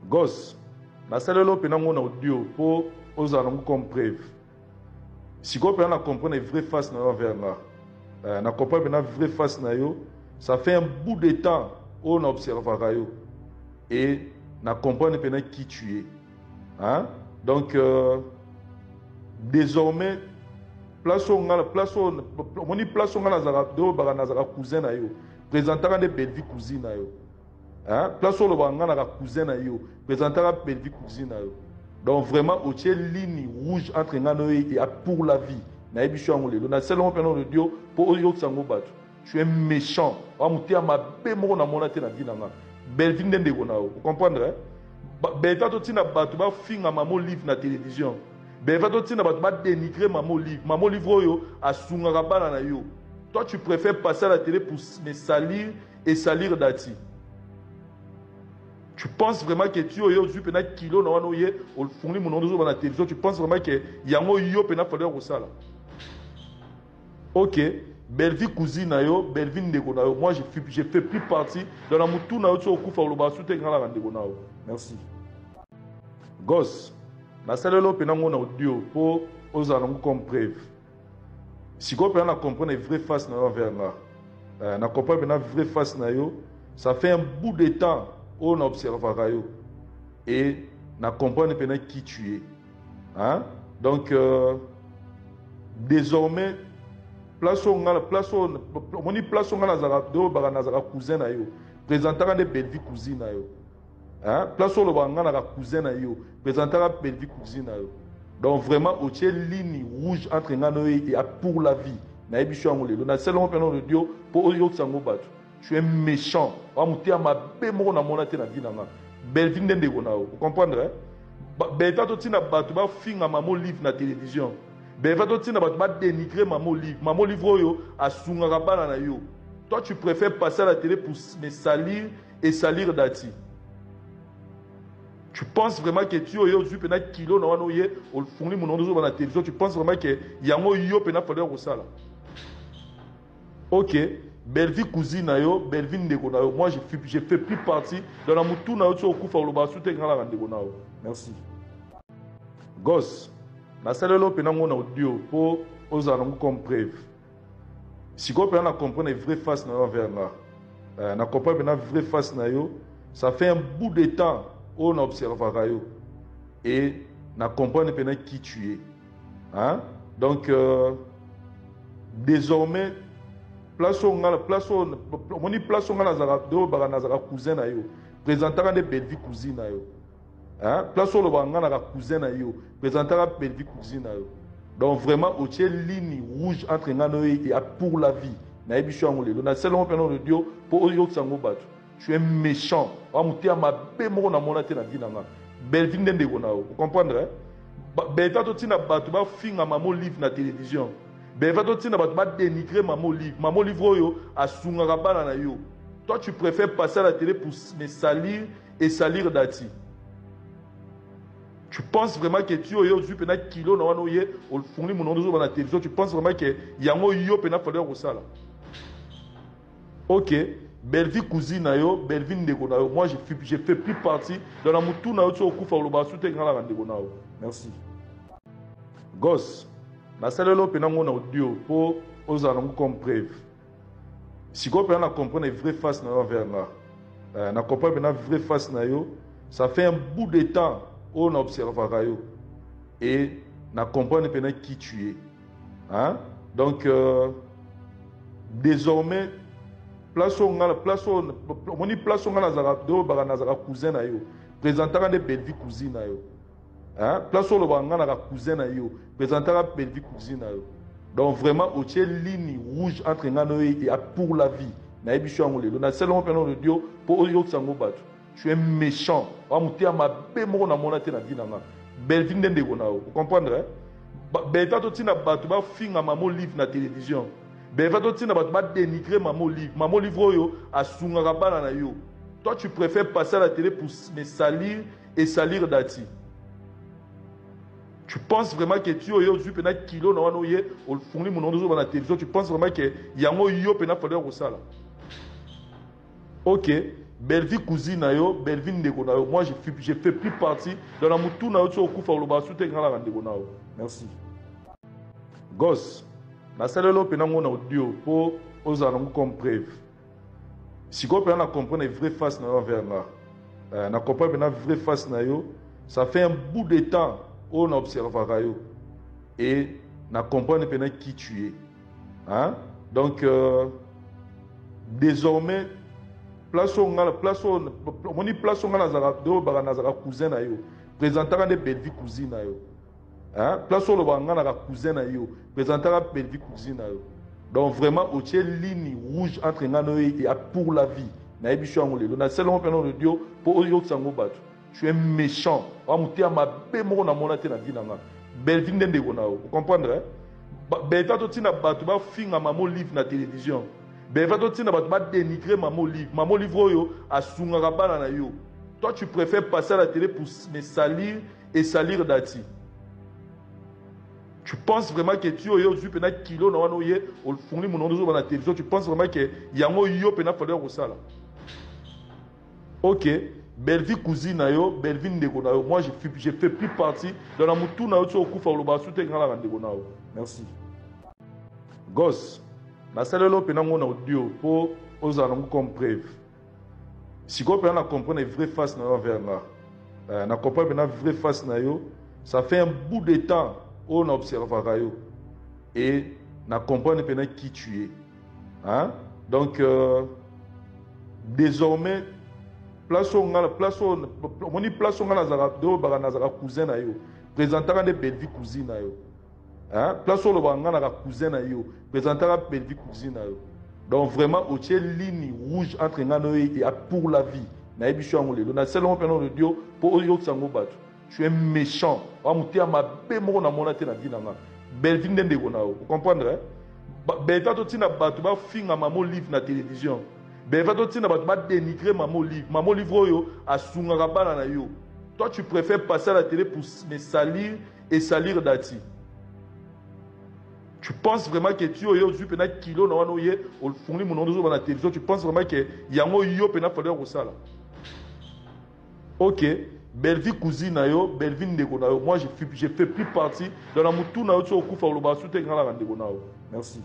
Gosse, nasalelo pena ngona audio pour ozala comme preuve. Si vous pouvez comprendre la vraie face envers là, na comprendre la vraie face na yo, ça fait un bout de temps on observera yo et na comprendre pena qui tu es. Hein? Donc désormais place on a cousin na yo, présentera des belles vie cousine na yo. Hein? Place où le bangana la cousin na yo, présenter la belle vie cousine na yo. Donc vraiment au tient ligne rouge entre ngano et pour la vie. Na ebichu angolé. Donc na seulement pendant le dio pour yo sango batu. Tu es méchant. Wa mutia ma be mo na monate na vie nanga. Belle vie ndende ko na yo. Vous comprenez? Beta to tina batu ba finga mamo livre na télévision. Beta to tina batu ba dénigrer mamo livre. Mamo livre yo asunga bana na yo. Toi tu préfères passer à la télé pour me salir et salir Dati. Tu penses vraiment que tu as eu un kilo dans la télévision, tu penses vraiment que y a un yo pena fallu au sala. Ok, belle vie cousine yo, belle vie ndeko na yo. Moi j'ai fait plus partie dans la mutu na yo tu okufa lo ba soute ngala ndeko na yo. Merci. Gosse, na salelo pena ngona audio pour ozala comme preuve. Si vous pouvez comprendre la vraie face envers là, na comprendre la vraie face na yo, ça fait un bout de temps on observera yo et na comprendre pena qui tu es. Hein? Donc désormais place on a nazara cousin na yo, présentera des belles vie cousine na yo. Hein? Place où le bangana la cousin na yo, présentera belle vie cousine na yo. Donc vraiment au tient ligne rouge entre ngano et pour la vie. Na ebichu angolé. Donc na seulement pendant le dio pour yo sango batu. Tu es méchant. Wa mutia ma be mo na monate na vie nanga. Belle vie ndende ko na yo. Vous comprenez? Beta to tina batu ba finga mamo livre na télévision. Beta to tina batu ba dénigrer mamo livre. Mamo livre yo asunga bana na yo. Toi tu préfères passer à la télé pour me salir et salir Dati. Tu penses vraiment que tu as eu un kilo dans la télévision, tu penses vraiment que y a un yo pena fallu au sala. Ok, belle vie cousine na yo, belle vie ndeko na yo. Moi j'ai fait plus partie dans la mutu na yo tu okufa lo ba soute ngala ndeko na yo. Merci. Gosse, na salelo pena ngona audio pour ozala comme preuve. Si vous pouvez comprendre la vraie face envers là, na comprendre la vraie face na yo, ça fait un bout de temps on observera yo et na comprendre pena qui tu es. Hein? Donc désormais place on a nazara cousin na yo, présentera des belles vie cousine na yo. Hein? Place où le bangana la cousin na yo, présentera belle vie cousine na yo. Donc vraiment au tient ligne rouge entre ngano et pour la vie. Na ebichu angolé. Donc na seulement pendant le dio pour yo sango batu. Tu es méchant. Wa mutia ma be mo na monate na vie nanga. Belle vie ndende ko na yo. Vous comprenez? Beta to tina batu ba finga mamo livre na télévision. Beta to tina batu ba dénigrer mamo livre. Mamo livre yo asunga bana na yo. Toi tu préfères passer à la télé pour me salir et salir Dati. Tu penses vraiment que tu as eu un kilo dans la télévision, tu penses vraiment que y a un yo pena fallu au sala. Ok, belle vie cousine na yo, belle vie ndeko na yo. Moi j'ai fait plus partie dans la mutu na yo tu okufa lo ba soute ngala ndeko na yo. Merci. Gosse, na salelo pena ngona audio pour ozala comme preuve. Si vous pouvez comprendre la vraie face envers là, na comprendre la vraie face na yo, ça fait un bout de temps on observera yo et na comprendre pena qui tu es. Hein? Donc désormais place on a nazara cousin na yo, présentera des belles vie cousine na yo. Hein? Place où le bangana la cousin na yo, présentera belle vie cousine na yo. Donc vraiment au tient ligne rouge entre ngano et pour la vie. Na ebichu angolé. Donc na seulement pendant le dio pour yo sango batu. Tu es méchant. Wa mutia ma be mo na monate na vie nanga. Belle vie ndende ko na yo. Vous comprenez? Beta to tina batu ba finga mamo livre na télévision. Beta to tina batu ba dénigrer mamo livre. Mamo livre yo asunga bana na yo. Toi tu préfères passer à la télé pour me salir et salir Dati. Tu penses vraiment que tu as eu un kilo dans la télévision, tu penses vraiment que y a un yo pena fallu au sala. Ok, belle vie cousine na yo, belle vie ndeko na yo. Moi je fais plus partie dans la mutu na yo tu okufa loba sute ngala ndeko na yo. Merci. Gosse, na salelo pena ngona audio pour osana comme preuve. Si ko pena comprendre vraie face na yo envers nga. Na comprendre pena vraie face na yo, ça fait un bout de temps on observera yo et na comprendre pena qui tu es. Hein? Donc désormais place on nazara cousin na yo présentera des belle vie cousine na yo. Hein? Place on le cousin na yo présentera belle vie cousine na yo. Donc vraiment au tiers ligne rouge entre ngano et pour la vie. Na ebicho ngolelo na seulement pendant le dio pour yo sango batu. Tu es méchant. Wa mutia ma be mo na mona te na vie na nga. Belle vie ndende ko na yo. Vous comprenez? Belle to tina batu ba finga mamo livre na télévision. Belle to tina batu ba dénigrer mamo livre. Mamo livre yo asunga bana na yo. Toi tu préfères passer à la télé pour me salir et salir Dati. Tu penses vraiment que tu as eu un kilo dans la télévision, tu penses vraiment que yango yo pena falloir ça là. OK, belle vie cousine yo, belle vie ndeko na yo. Moi je fais plus partie dans la mutu na yo tu okufa loba sute ngala ndeko na yo. Merci. Gosse, na salelo pena ngona audio pour osana comme preuve. Si ko pena comprendre vraie face na yo envers nga. Na comprendre pena vraie face na yo, ça fait un bout de temps on observera yo et na comprendre pena qui tu es. Hein? Donc désormais place on nazara cousin na yo présentera des belle vie cousine na yo. Hein? Place on le cousin na yo présentera belle vie cousine na yo. Donc vraiment au tiers ligne rouge entre ngano et pour la vie. Na ebicho ngolelo na seulement pendant le dio pour yo sango batu. Tu es méchant. Wa mutia ma be mo na mona te na vie na nga. Belle vie ndende ko na yo. Vous comprenez? Belle to tina batu ba finga mamo livre na télévision. Belle to tina batu ba dénigrer mamo livre. Mamo livre yo asunga bana na yo. Toi tu préfères passer à la télé pour me salir et salir Dati. Tu penses vraiment que tu as eu un kilo dans la télévision, tu penses vraiment que yango yo pena falloir ça là. OK, belle vie cousine na yo, belle vie ndeko na yo. Moi je fais plus partie dans la mutu na yo tu okufa loba sute ngala ndeko na yo. Merci.